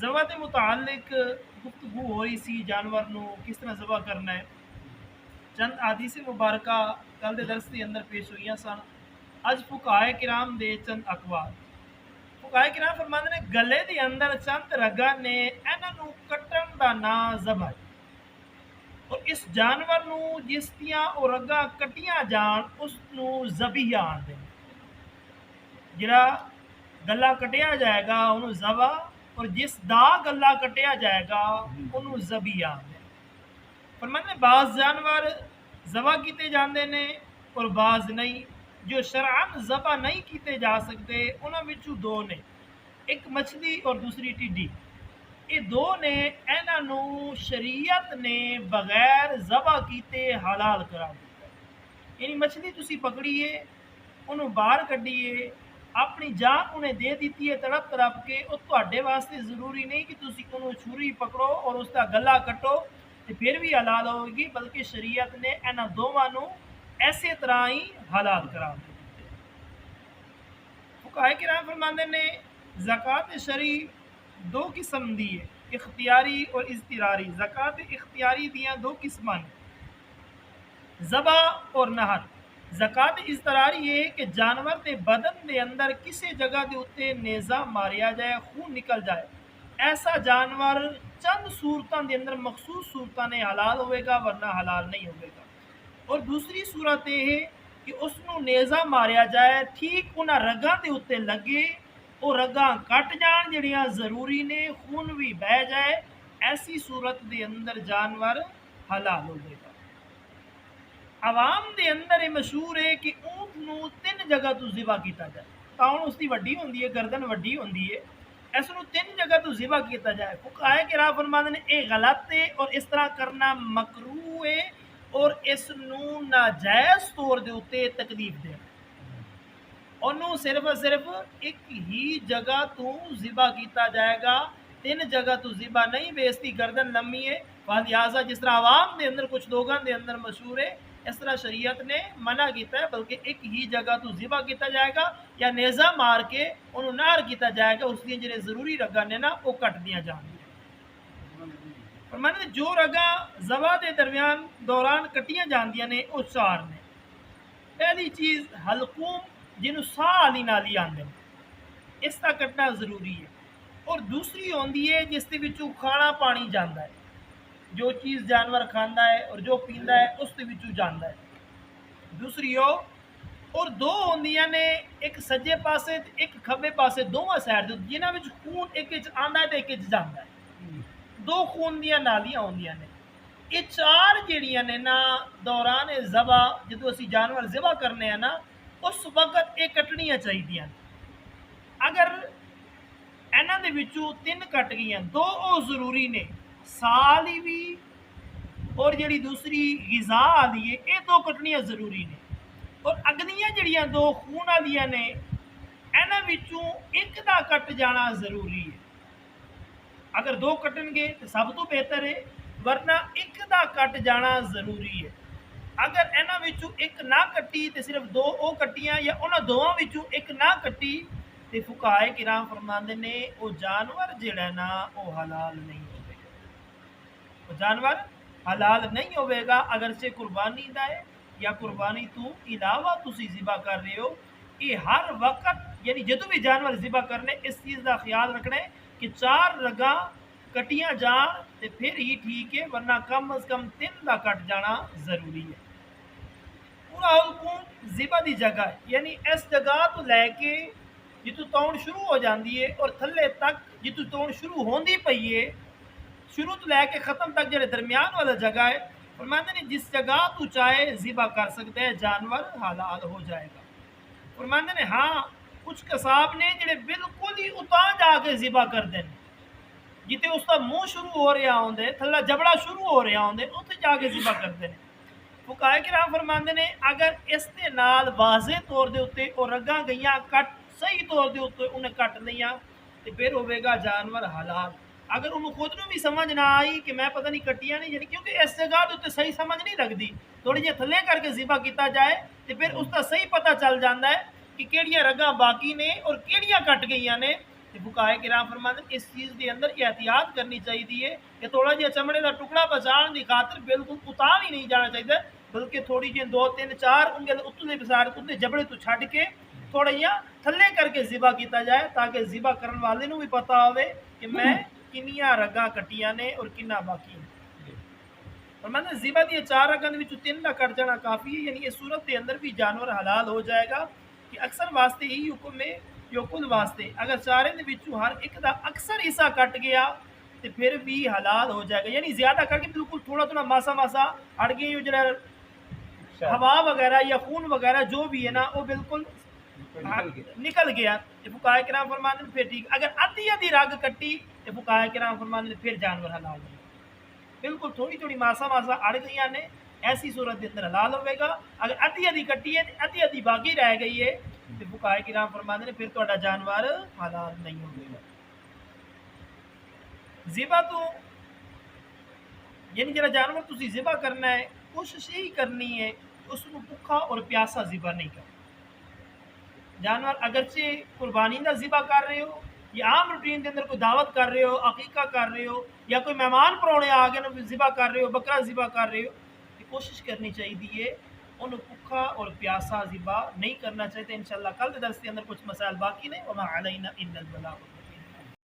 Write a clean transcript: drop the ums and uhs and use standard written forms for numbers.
ذبح کے متعلق گفتگو ہو رہی سی جانور نو کس طرح ذبح کرنا ہے۔ چند حدیث مبارکہ کل دے درس کے اندر پیش ہوئی سن۔ اج فقہائے کرام دے چند اقوال۔ فقہائے کرام فرماندے نے گلے دے اندر چند رگاں نے انہاں نو کٹن دا نام ذبح ہے۔ اور اس جانور نو جس دیاں او رگاں کٹیاں جان اس نو ذبیحہ آندے نے۔ جڑا گلا کٹیا جائے گا انہوں ذبح، اور جس دا گلا کٹیا جائے گا انہوں ذبیحہ آندے نے۔ فرماتے ہیں بعض جانور ذبح کیتے جاندے نے اور بعض نہیں۔ جو شرعن ذبح نہیں کیتے جا سکتے انہاں وچوں دو نے، ایک مچھلی اور دوسری ٹڈی۔ یہ دو نے انہاں نو شریعت نے بغیر ذبح کیتے حلال قرار دیتا ہے۔ یعنی مچھلی تسی پکڑیے، انہوں باہر کڈیے، اپنی جان انہیں دے دیتی ہے تڑپ تڑپ کے، وہ تواڈے واسطے ضروری نہیں کہ تسی انہوں چھری پکڑو اور اس کا گلا کٹو تو پھر بھی حلال ہوگی، بلکہ شریعت نے انہاں دوواں نو ایسے طرح ہی حلال قرار دے دیتے۔ فقہائے کرام فرماندے نے زکوٰۃ شرعی دو قسم دی ہے، اختیاری اور اضطراری۔ زکوٰۃ اختیاری دیاں دو قسماں نے، ذبح اور نہر۔ زکوٰۃ اضطراری یہ ہے کہ جانور دے بدن دے اندر کسی جگہ دے اتے نیزہ ماریا جائے، خون نکل جائے، ایسا جانور چند صورتوں دے اندر مخصوص صورتوں نے حلال ہوئے گا ورنہ حلال نہیں ہوئے گا۔ اور دوسری صورت یہ ہے کہ اس نو نیزہ ماریا جائے، ٹھیک انہاں رگاں دے اتے لگے، وہ رگاں کٹ جان جڑیاں ضروری نے، خون بھی بہ جائے، ایسی صورت دے اندر جانور حلال ہوئے گا۔ عوام دے اندر یہ مشہور ہے کہ اونٹ نو تین جگہ تو ذبح کیتا جائے، تاؤن اس کی وڈی ہوندی ہے، گردن وڈی ہوندی ہے، اس نو تین جگہ تو ذبح کیتا جائے۔ فقہائے کرام فرماندے نے اے غلط ہے اور اس طرح کرنا مکروہ ہے اور اس نو ناجائز طور دے اوتے تکلیف دے۔ انہوں صرف ایک ہی جگہ تو ذبح کیتا جائے گا، تین جگہ تو ذبح نہیں، بے اس کی گردن لمبی ہے، لہٰذا جس طرح عوام دے اندر کچھ لوگوں دے اندر مشہور ہے، اس طرح شریعت نے منع کیتا ہے، بلکہ ایک ہی جگہ تو ذبح کیتا جائے گا یا نیزہ مار کے انہوں نہر کیتا جائے گا، اس لیے جڑے ضروری رگاں نے نا وہ کٹ دیا جان گے۔ فرمانے جو رگاں ذبح دے درمیان دوران کٹیاں جاندیاں نے وہ چار نے۔ پہلی چیز حلقوم جنہوں ساہ والی نالی آندے ہیں، اس کا کٹنا ضروری ہے۔ اور دوسری ہوندی ہے جس کے وچوں کھانا پانی جاندا ہے، جو چیز جانور کھاندا ہے اور جو پیندا ہے اس کے وچوں جاندا ہے، دوسری ہو۔ اور دو ہوندیاں نے، ایک سجے پاسے تے ایک کھبے پاسے، دونوں سائڈ دے جنہاں وچ خون ایک وچ آندا ہے تے ایک وچ جاندا ہے، دو خون دیاں نالیاں ہوندیاں نے۔ یہ چار جڑیاں نے نا دوران ذبح جدوں اسی جانور ذبح کرنے ہیں نا اس وقت یہ کٹنیاں چاہیے۔ اگر انہاں دے وچوں تین کٹ گئیاں، دو او ضروری نے، سالی بھی اور جڑی دوسری غذا والی ہے، یہ دو کٹنیاں ضروری نے۔ اور اگلیاں جڑیاں دو خون والیاں نے، انہاں وچوں ایک دا کٹ جانا ضروری ہے۔ اگر دو کٹن گے تو سب تو بہتر ہے، ورنہ ایک دا کٹ جانا ضروری ہے۔ اگر انہاں وچوں ایک نہ کٹی تو صرف دو او کٹیاں یا انہاں دوواں وچوں ایک نہ کٹی تو فقہائے کرام فرماندے نے وہ جانور جڑا نا وہ حلال نہیں ہوئے گا، وہ جانور حلال نہیں ہوئے گا، اگرچہ قربانی دا ہے یا قربانی تو علاوہ تسی ذبح کر رہے ہو۔ یہ ہر وقت یعنی جدوں بھی جانور ذبح کرنے اس چیز کا خیال رکھنا ہے کہ چار رگاں کٹیاں جان تے پھر ہی ٹھیک ہے، ورنہ کم از کم تین دا کٹ جانا ضروری ہے۔ پورا حکم ذبح دی جگہ ہے، یعنی اس جگہ تو لے کے جتوں تون شروع ہو جاندی ہے اور تھلے تک جتوں تون شروع ہوندی پئی ہے، شروع تو لے کے ختم تک جڑے درمیان والا جگہ ہے، فرماتے ہیں جس جگہ تو چاہے ذبح کر سکتے ہیں، جانور حلال ہو جائے گا۔ فرماتے ہیں ہاں کچھ قصاب نے جڑے بالکل ہی اتاں جا کے ذبح کر دیں، جتے اس کا منہ شروع ہو رہا ہوندے، تھلا جبڑا شروع ہو رہا ہوندے، اتنے جا کے ذبح کرتے ہیں۔ فقہائے کرام فرماندے نے اگر اس دے نال واضح طور دے اوتے اور رگاں گئیاں کٹ صحیح طور دے اوتے انہیں کٹ لیاں تو پھر ہوئے گا جانور حلال۔ اگر انہوں خود نو بھی سمجھ نہ آئی کہ میں پتہ نہیں کٹیاں نہیں جانی، کیونکہ اس جگہ دے اوتے صحیح سمجھ نہیں لگتی، تھوڑی جی تھلے کر کے ذبح کیتا جائے تو پھر اس کا صحیح پتہ چل جاتا ہے کہ کیڑیاں رگاں باقی نے اور کیڑیاں کٹ گئیاں نے، ਤੇ ਫੁਕਾਏ ਕਿਰਾਮ ਫਰਮਾਉਂਦੇ ਨੇ ਇਸ ਚੀਜ਼ ਦੇ ਅੰਦਰ ਇhtiyat ਕਰਨੀ ਚਾਹੀਦੀ ਹੈ ਕਿ ਥੋੜਾ ਜਿਹਾ ਚਮੜੇ ਦਾ ਟੁਕੜਾ ਬਚਾਉਣ ਦੀ ਖਾਤਰ ਬਿਲਕੁਲ ਉਤਾਂ ਵੀ ਨਹੀਂ ਜਾਣਾ ਚਾਹੀਦਾ, ਬਲਕਿ ਥੋੜੀ ਜਿਹੀ 2 3 4 ਉਂਗਲ ਉੱਤੇ ਵਿਸਾਰ ਉੱਤੇ ਜਬੜੇ ਤੋਂ ਛੱਡ ਕੇ ਥੋੜਾ ਜਿਹਾ ਥੱਲੇ ਕਰਕੇ ਜ਼ਿਬਾ ਕੀਤਾ ਜਾਏ تاکہ ਜ਼ਿਬਾ ਕਰਨ ਵਾਲੇ ਨੂੰ ਵੀ ਪਤਾ ਹੋਵੇ کہ میں کنیاں رگاں کٹیاں نے اور کنا باقی ہیں. اور میں نے زیبا دی 4 رگاں دے وچوں 3 دا کٹ جانا کافی ہے، یعنی اس صورت دے اندر بھی جانور حلال ہو جائے گا کہ اکثر واسطے ہی حکم ہے جو کل واسطے اگر چارے دے وچوں ہر ایک دا اکثر حصہ کٹ گیا تو پھر بھی حلال ہو جائے گا، یعنی زیادہ کر کے بالکل تھوڑا تھوڑا ماسا ماسا اڑ گئی جڑا ہوا وغیرہ یا خون وغیرہ جو بھی ہے نا وہ بالکل نکل گیا تو فقہائے کرام فرماتے ہیں پھر ٹھیک. اگر ادھی ادھی رگ کٹی تو فقہائے کرام فرماتے ہیں پھر جانور حلال ہے. بالکل تھوڑی تھوڑی ماسا ماسا اڑ گئی نے ایسی صورت کے اندر حلال ہوئے گا. اگر ادھی ادھی کٹی ہے ادھی ادھی باقی رہ گئی ہے تو فقہائے کرام فرماتے ہیں پھر تہاڈا جانور حلال نہیں ہوگا. ذبح تو یعنی جڑا جانور تسی ذبح کرنا ہے کوشش یہی کرنی ہے اس کو بھوکا اور پیاسا ذبح نہیں کرنا. جانور اگرچہ قربانی کا ذبح کر رہے ہو یا عام روٹین کے اندر کوئی دعوت کر رہے ہو عقیقہ کر رہے ہو یا کوئی مہمان پرونے آ گئے ذبح کر رہے ہو بکرا ذبح کر رہے ہو تو کوشش کرنی چاہیے انہوں بھوکا اور پیاسا ذبح نہیں کرنا چاہیے. انشاءاللہ کل کے درس کے اندر کچھ مسائل باقی نے وما علینا الا البلاغ.